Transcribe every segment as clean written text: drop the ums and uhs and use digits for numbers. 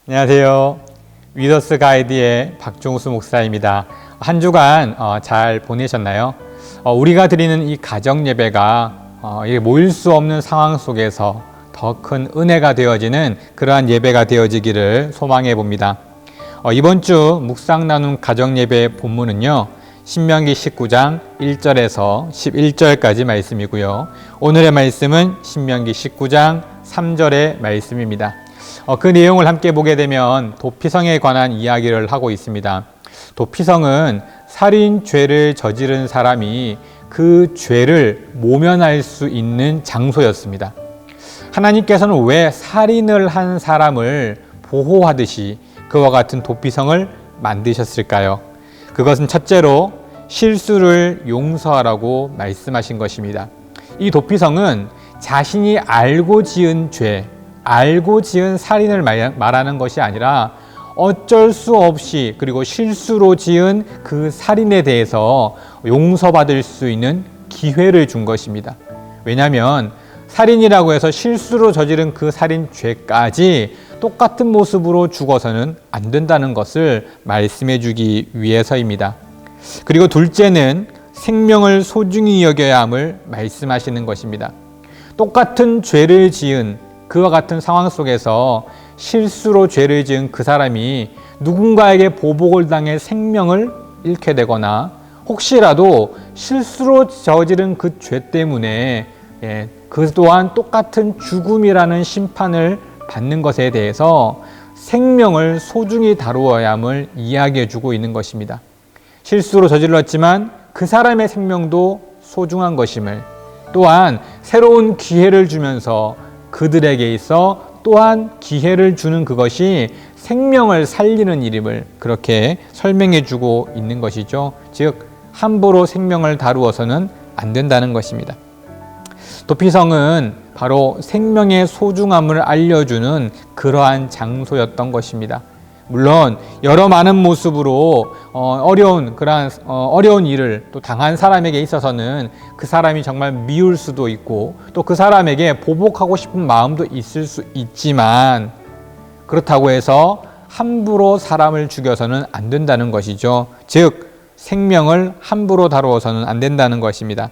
안녕하세요. 위더스 가이드의 박종수 목사입니다. 한 주간 잘 보내셨나요? 우리가 드리는 이 가정 예배가 모일 수 없는 상황 속에서 더 큰 은혜가 되어지는 그러한 예배가 되어지기를 소망해 봅니다. 이번 주 묵상 나눔 가정 예배 본문은요, 신명기 19장 1절에서 11절까지 말씀이고요. 오늘의 말씀은 신명기 19장 3절의 말씀입니다. 그 내용을 함께 보게 되면 도피성에 관한 이야기를 하고 있습니다. 도피성은 살인 죄를 저지른 사람이 그 죄를 모면할 수 있는 장소였습니다. 하나님께서는 왜 살인을 한 사람을 보호하듯이 그와 같은 도피성을 만드셨을까요? 그것은 첫째로 실수를 용서하라고 말씀하신 것입니다. 이 도피성은 자신이 알고 지은 죄, 알고 지은 살인을 말하는 것이 아니라 어쩔 수 없이 그리고 실수로 지은 그 살인에 대해서 용서받을 수 있는 기회를 준 것입니다. 왜냐하면 살인이라고 해서 실수로 저지른 그 살인 죄까지 똑같은 모습으로 죽어서는 안 된다는 것을 말씀해 주기 위해서입니다. 그리고 둘째는 생명을 소중히 여겨야 함을 말씀하시는 것입니다. 똑같은 죄를 지은 그와 같은 상황 속에서 실수로 죄를 지은 그 사람이 누군가에게 보복을 당해 생명을 잃게 되거나 혹시라도 실수로 저지른 그 죄 때문에 그 또한 똑같은 죽음이라는 심판을 받는 것에 대해서 생명을 소중히 다루어야 함을 이야기해 주고 있는 것입니다. 실수로 저질렀지만 그 사람의 생명도 소중한 것임을, 또한 새로운 기회를 주면서 그들에게 있어 또한 기회를 주는 그것이 생명을 살리는 일임을 그렇게 설명해 주고 있는 것이죠. 즉 함부로 생명을 다루어서는 안 된다는 것입니다. 도피성은 바로 생명의 소중함을 알려주는 그러한 장소였던 것입니다. 물론 여러 많은 모습으로 어려운 일을 또 당한 사람에게 있어서는 그 사람이 정말 미울 수도 있고 또 그 사람에게 보복하고 싶은 마음도 있을 수 있지만, 그렇다고 해서 함부로 사람을 죽여서는 안 된다는 것이죠. 즉 생명을 함부로 다루어서는 안 된다는 것입니다.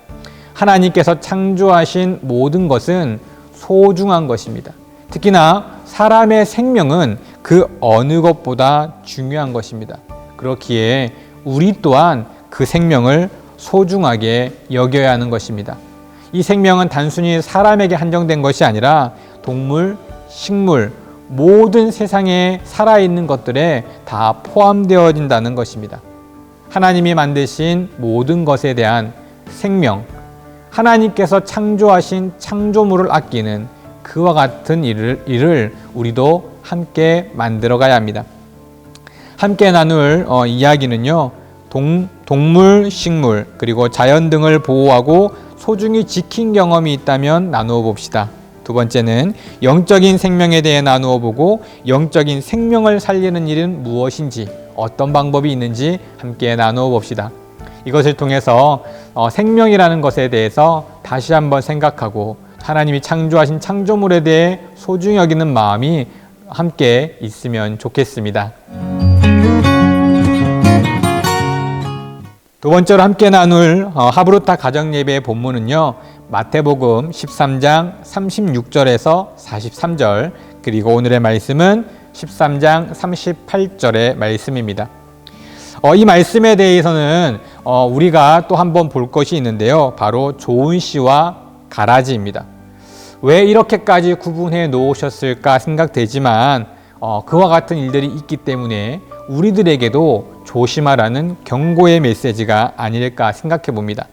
하나님께서 창조하신 모든 것은 소중한 것입니다. 특히나 사람의 생명은 그 어느 것보다 중요한 것입니다. 그렇기에 우리 또한 그 생명을 소중하게 여겨야 하는 것입니다. 이 생명은 단순히 사람에게 한정된 것이 아니라 동물, 식물, 모든 세상에 살아있는 것들에 다 포함되어진다는 것입니다. 하나님이 만드신 모든 것에 대한 생명, 하나님께서 창조하신 창조물을 아끼는 그와 같은 일을 우리도 함께 만들어 가야 합니다. 함께 나눌 이야기는요, 동물, 식물, 그리고 자연 등을 보호하고 소중히 지킨 경험이 있다면 나누어 봅시다. 두 번째는 영적인 생명에 대해 나누어 보고 영적인 생명을 살리는 일은 무엇인지, 어떤 방법이 있는지 함께 나누어 봅시다. 이것을 통해서 생명이라는 것에 대해서 다시 한번 생각하고 하나님이 창조하신 창조물에 대해 소중히 여기는 마음이 함께 있으면 좋겠습니다. 두 번째로 함께 나눌 하브루타 가정예배의 본문은요, 마태복음 13장 36절에서 43절, 그리고 오늘의 말씀은 13장 38절의 말씀입니다. 이 말씀에 대해서는 우리가 또 한번 볼 것이 있는데요, 바로 좋은 씨와 가라지입니다. 왜 이렇게까지 구분해 놓으셨을까 생각되지만 그와 같은 일들이 있기 때문에 우리들에게도 조심하라는 경고의 메시지가 아닐까 생각해 봅니다.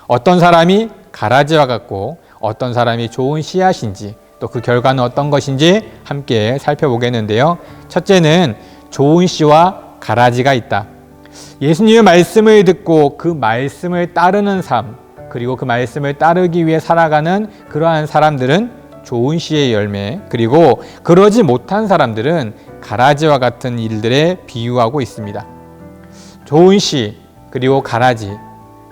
어떤 사람이 가라지와 같고 어떤 사람이 좋은 씨앗인지, 또 그 결과는 어떤 것인지 함께 살펴보겠는데요. 첫째는 좋은 씨와 가라지가 있다. 예수님의 말씀을 듣고 그 말씀을 따르는 삶, 그리고 그 말씀을 따르기 위해 살아가는 그러한 사람들은 좋은 씨의 열매, 그리고 그러지 못한 사람들은 가라지와 같은 일들에 비유하고 있습니다. 좋은 씨, 그리고 가라지,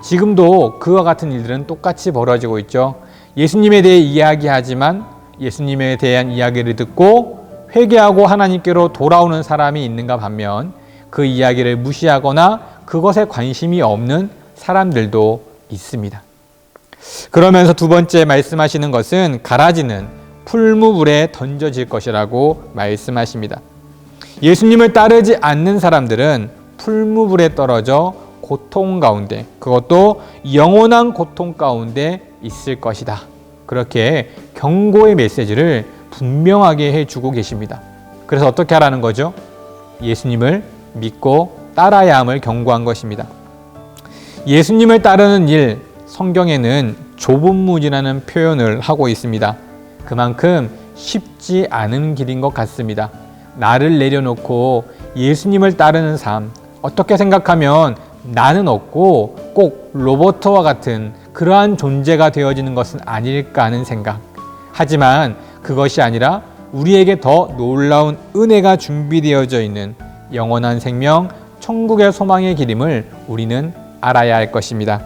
지금도 그와 같은 일들은 똑같이 벌어지고 있죠. 예수님에 대해 이야기하지만 예수님에 대한 이야기를 듣고 회개하고 하나님께로 돌아오는 사람이 있는가 반면 그 이야기를 무시하거나 그것에 관심이 없는 사람들도 있습니다. 그러면서 두 번째 말씀하시는 것은 가라지는 풀무불에 던져질 것이라고 말씀하십니다. 예수님을 따르지 않는 사람들은 풀무불에 떨어져 고통 가운데, 그것도 영원한 고통 가운데 있을 것이다. 그렇게 경고의 메시지를 분명하게 해주고 계십니다. 그래서 어떻게 하라는 거죠? 예수님을 믿고 따라야 함을 경고한 것입니다. 예수님을 따르는 일, 성경에는 좁은 문이라는 표현을 하고 있습니다. 그만큼 쉽지 않은 길인 것 같습니다. 나를 내려놓고 예수님을 따르는 삶, 어떻게 생각하면 나는 없고 꼭 로버트와 같은 그러한 존재가 되어지는 것은 아닐까 하는 생각. 하지만 그것이 아니라 우리에게 더 놀라운 은혜가 준비되어져 있는 영원한 생명, 천국의 소망의 길임을 우리는 알아야 할 것입니다.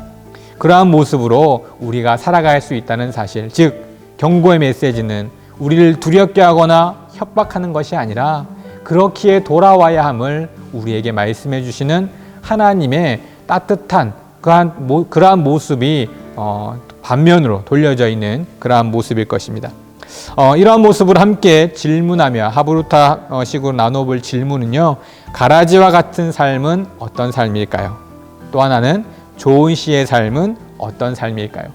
그러한 모습으로 우리가 살아갈 수 있다는 사실, 즉 경고의 메시지는 우리를 두렵게 하거나 협박하는 것이 아니라 그렇기에 돌아와야 함을 우리에게 말씀해 주시는 하나님의 따뜻한 그러한 모습이 반면으로 돌려져 있는 그러한 모습일 것입니다. 이러한 모습을 함께 질문하며 하브루타 식으로 나눠볼 질문은요, 가라지와 같은 삶은 어떤 삶일까요? 또 하나는 좋은 씨의 삶은 어떤 삶일까요?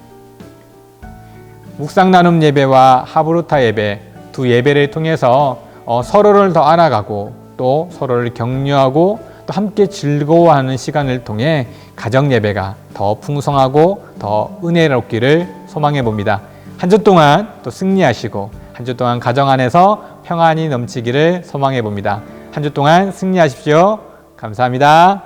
묵상 나눔 예배와 하브루타 예배, 두 예배를 통해서 서로를 더 알아가고 또 서로를 격려하고 또 함께 즐거워하는 시간을 통해 가정 예배가 더 풍성하고 더 은혜롭기를 소망해 봅니다. 한 주 동안 또 승리하시고 한 주 동안 가정 안에서 평안이 넘치기를 소망해 봅니다. 한 주 동안 승리하십시오. 감사합니다.